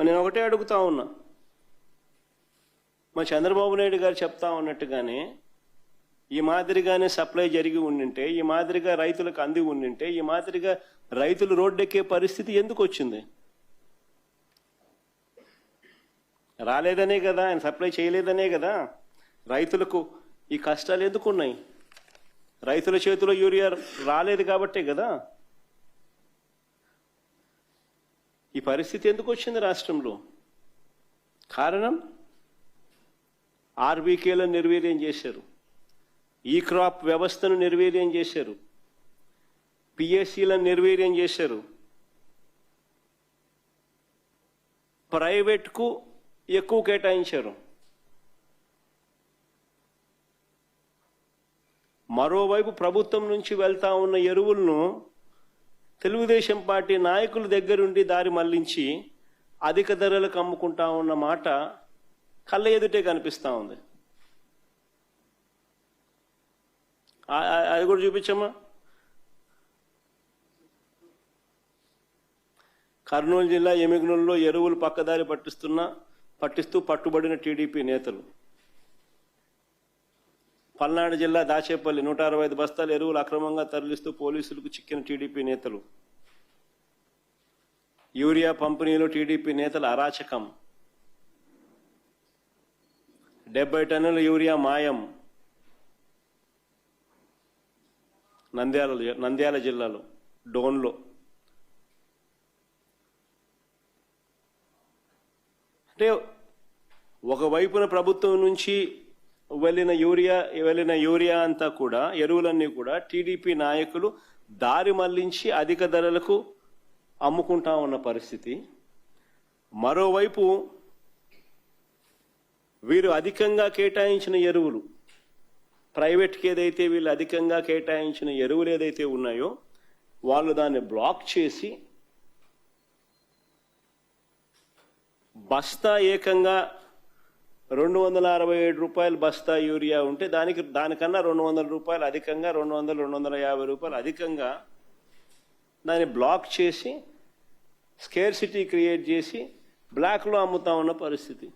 నేను ఒకటే అడుగుతా ఉన్నా, మా చంద్రబాబు నాయుడు గారు చెప్తా ఉన్నట్టుగానే ఈ మాదిరిగానే సప్లై జరిగి ఉండింటే, ఈ మాదిరిగా రైతులకు అంది ఉండింటే, ఈ మాదిరిగా రైతులు రోడ్డెక్కే పరిస్థితి ఎందుకు వచ్చింది? రాలేదనే కదా, ఆయన సప్లై చేయలేదనే కదా రైతులకు ఈ కష్టాలు ఎందుకు ఉన్నాయి? రైతుల చేతిలో యూరియా రాలేదు కాబట్టే కదా ఈ పరిస్థితి ఎందుకు వచ్చింది రాష్ట్రంలో. కారణం ఆర్బీకేలను నిర్వీర్యం చేశారు, ఈ క్రాప్ వ్యవస్థను నిర్వీర్యం చేశారు, పిఎస్సీలను నిర్వీర్యం చేశారు, ప్రైవేట్కు ఎక్కువ కేటాయించారు. మరోవైపు ప్రభుత్వం నుంచి వెళ్తా ఉన్న ఎరువులను తెలుగుదేశం పార్టీ నాయకుల దగ్గరుండి దారి మళ్లించి అధిక ధరలకు అమ్ముకుంటా ఉన్న మాట కళ్ళ ఎదుటే కనిపిస్తూ ఉంది. అది కూడా చూపించమ్మా. కర్నూలు జిల్లా ఎమిగనూరులో ఎరువులు పక్కదారి పట్టిస్తూ పట్టుబడిన టీడీపీ నేతలు. పల్నాడు జిల్లా దాచేపల్లి 165 బస్తాల ఎరువులు అక్రమంగా తరలిస్తూ పోలీసులకు చిక్కిన టీడీపీ నేతలు. యూరియా పంపిణీలో టీడీపీ నేతల అరాచకం. 70 టన్నుల యూరియా మాయం. నంద్యాల జిల్లాలో డోన్లో. అంటే ఒకవైపున ప్రభుత్వం నుంచి వెళ్ళిన యూరియా అంతా కూడా, ఎరువులన్నీ కూడా టీడీపీ నాయకులు దారి మళ్లించి అధిక ధరలకు అమ్ముకుంటా ఉన్న పరిస్థితి. మరోవైపు వీరు అధికంగా కేటాయించిన ఎరువులు, ప్రైవేట్కి ఏదైతే వీళ్ళు అధికంగా కేటాయించిన ఎరువులు ఏదైతే ఉన్నాయో వాళ్ళు దాన్ని బ్లాక్ చేసి బస్తా ఏకంగా 267 రూపాయలు బస్తా యూరియా ఉంటే దానికన్నా 200 రూపాయలు అధికంగా, 250 రూపాయలు అధికంగా దాన్ని బ్లాక్ చేసి స్కేర్సిటీ క్రియేట్ చేసి బ్లాక్లో అమ్ముతా ఉన్న పరిస్థితి.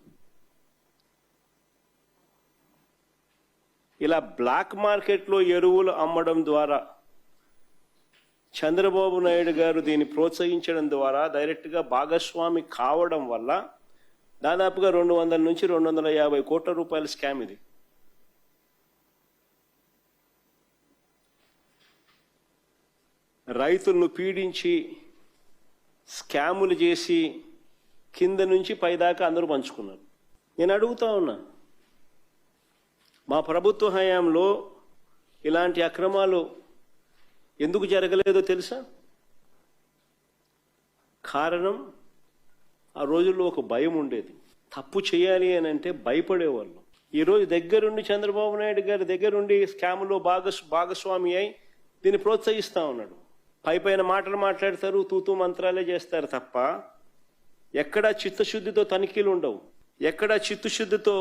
ఇలా బ్లాక్ మార్కెట్లో ఎరువులు అమ్మడం ద్వారా చంద్రబాబు నాయుడు గారు దీన్ని ప్రోత్సహించడం ద్వారా డైరెక్ట్గా భాగస్వామి కావడం వల్ల దాదాపుగా 200 నుంచి 250 కోట్ల రూపాయల స్కామ్ ఇది. రైతులను పీడించి స్కాములు చేసి కింద నుంచి పైదాకా అందరూ పంచుకున్నారు. నేను అడుగుతా ఉన్నా, మా ప్రభుత్వ హయాంలో ఇలాంటి అక్రమాలు ఎందుకు జరగలేదో తెలుసా? కారణం ఆ రోజుల్లో ఒక భయం ఉండేది. తప్పు చేయాలి అని అంటే భయపడేవాళ్ళు. ఈరోజు దగ్గరుండి చంద్రబాబు నాయుడు గారి దగ్గరుండి స్కామ్లో భాగస్వామి అయి దీన్ని ప్రోత్సహిస్తూ ఉన్నాడు. పైన మాటలు మాట్లాడతారు, తూతూ మంత్రాలే చేస్తారు తప్ప ఎక్కడా చిత్తశుద్ధితో తనిఖీలు ఉండవు, ఎక్కడా చిత్తశుద్ధితో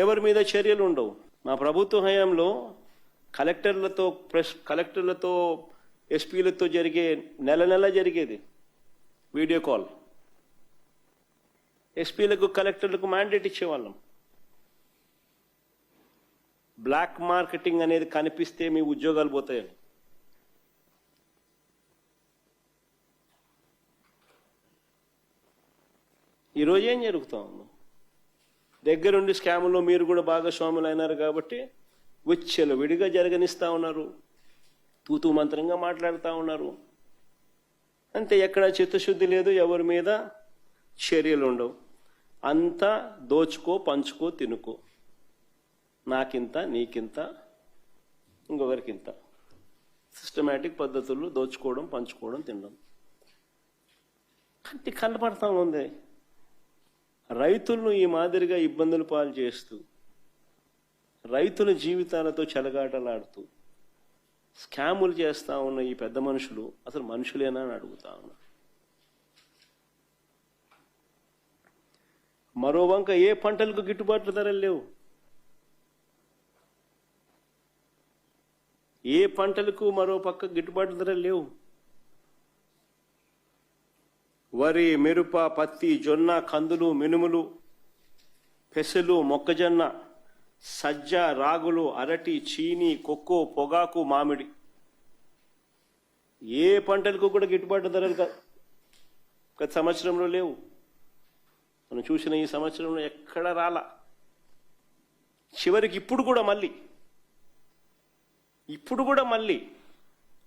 ఎవరి మీద చర్యలు ఉండవు. మా ప్రభుత్వ హయాంలో కలెక్టర్లతో ఎస్పీలతో జరిగే నెల జరిగేది వీడియో కాల్. ఎస్పీలకు కలెక్టర్లకు మ్యాండేట్ ఇచ్చేవాళ్ళం. బ్లాక్ మార్కెటింగ్ అనేది కనిపిస్తే మీ ఉద్యోగాలు పోతాయని. ఈరోజు ఏం జరుగుతా ఉంది? దగ్గరుండి స్కాములో మీరు కూడా భాగస్వాములు అయినారు కాబట్టి విచ్చలు విడిగా జరగనిస్తూ ఉన్నారు, తూతూ మంత్రంగా మాట్లాడుతూ ఉన్నారు. అంతే, ఎక్కడ చిత్తశుద్ధి లేదు, ఎవరి మీద చర్యలు ఉండవు. అంతా దోచుకో, పంచుకో, తినుకో, నాకింత, నీకింత, ఇంకొకరికింత. సిస్టమేటిక్ పద్ధతుల్లో దోచుకోవడం, పంచుకోవడం, తినడం. కంటి కనపడతా ఉంది. రైతులను ఈ మాదిరిగా ఇబ్బందులు పాలు చేస్తూ, రైతుల జీవితాలతో చెలగాటలాడుతూ స్కాములు చేస్తూ ఉన్న ఈ పెద్ద మనుషులు అసలు మనుషులేనా అని అడుగుతా ఉన్నా. మరో వంక ఏ పంటలకు గిట్టుబాటు ధరలు లేవు, ఏ పంటలకు మరో పక్క గిట్టుబాటు ధరలు లేవు. వరి, మిరప, పత్తి, జొన్న, కందులు, మినుములు, పెసలు, మొక్కజొన్న, సజ్జ, రాగులు, అరటి, చీని, కొక్కో, పొగాకు, మామిడి, ఏ పంటలకు కూడా గిట్టుబాటు ధరలు గత సంవత్సరంలో లేవు. మనం చూసిన ఈ సంవత్సరంలో ఎక్కడ రాలా. చివరికి ఇప్పుడు కూడా మళ్ళీ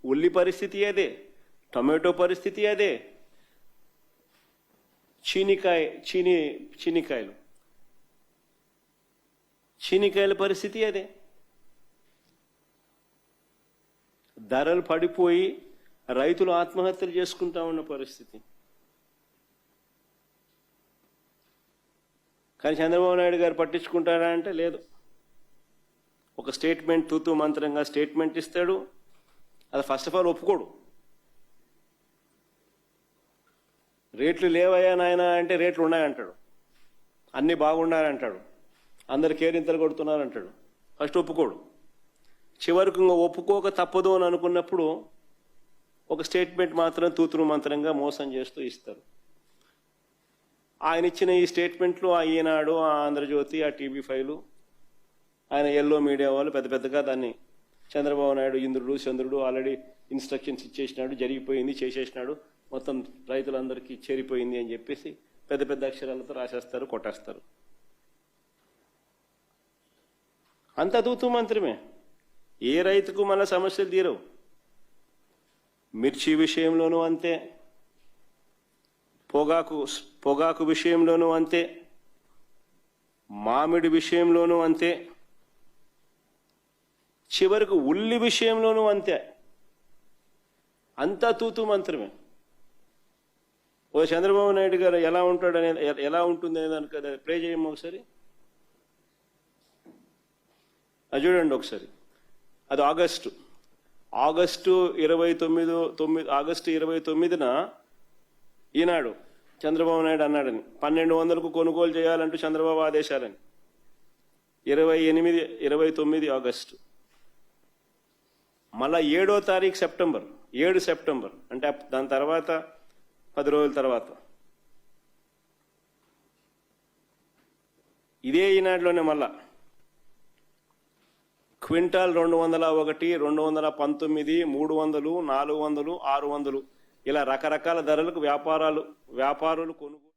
ఉల్లి పరిస్థితి అదే, టొమాటో పరిస్థితి అదే, చీనికాయల పరిస్థితి అదే. ధరలు పడిపోయి రైతులు ఆత్మహత్యలు చేసుకుంటా ఉన్న పరిస్థితి. కానీ చంద్రబాబు నాయుడు గారు పట్టించుకుంటారా అంటే లేదు. ఒక స్టేట్మెంట్ తూతూ మంత్రంగా స్టేట్మెంట్ ఇస్తాడు. అది ఫస్ట్ ఆఫ్ ఆల్ ఒప్పుకోడు. రేట్లు లేవయ్యా నాయన అంటే రేట్లు ఉన్నాయంటాడు. అన్నీ బాగున్నాయంటాడు. అందరు కేరింతలు కొడుతున్నారంటాడు. ఫస్ట్ ఒప్పుకోడు. చివరికి ఇంకా ఒప్పుకోక తప్పదు అని అనుకున్నప్పుడు ఒక స్టేట్మెంట్ మాత్రం తూతురు మంత్రంగా మోసం చేస్తూ ఇస్తారు. ఆయన ఇచ్చిన ఈ స్టేట్మెంట్లు ఆ ఈనాడు, ఆ ఆంధ్రజ్యోతి, ఆ TV5, ఆయన ఎల్లో మీడియా వాళ్ళు పెద్ద పెద్దగా దాన్ని చంద్రబాబు నాయుడు ఇంద్రుడు చంద్రుడు ఆల్రెడీ ఇన్స్ట్రక్షన్స్ ఇచ్చేసినాడు, జరిగిపోయింది, చేసేసినాడు, మొత్తం రైతులందరికీ చేరిపోయింది అని చెప్పేసి పెద్ద పెద్ద అక్షరాలతో రాసేస్తారు, కొట్టేస్తారు. అంత తూతూ మంత్రమే. ఏ రైతుకు మన సమస్యలు తీరవు. మిర్చి విషయంలోనూ అంతే, పొగాకు విషయంలోనూ అంతే, మామిడి విషయంలోనూ అంతే, చివరకు ఉల్లి విషయంలోనూ అంతే. అంతా తూతూ మంత్రమే. ఓ చంద్రబాబు నాయుడు గారు ఎలా ఉంటాడనే, ఎలా ఉంటుంది అనే దానికి ప్రే చేయము ఒకసారి. అది చూడండి ఒకసారి. అది ఆగస్టు 29న ఈనాడు చంద్రబాబు నాయుడు అన్నాడని 1200కు కొనుగోలు చేయాలంటూ చంద్రబాబు ఆదేశాలని. 29 ఆగస్టు. మళ్ళా 7వ తారీఖు సెప్టెంబర్, 7 సెప్టెంబర్ అంటే దాని తర్వాత 10 రోజుల తర్వాత ఇదే ఈనాడులోనే మళ్ళా క్వింటాల్ 201, 219, 300, 400, 600 ఇలా రకరకాల ధరలకు వ్యాపారులు కొనుగోలు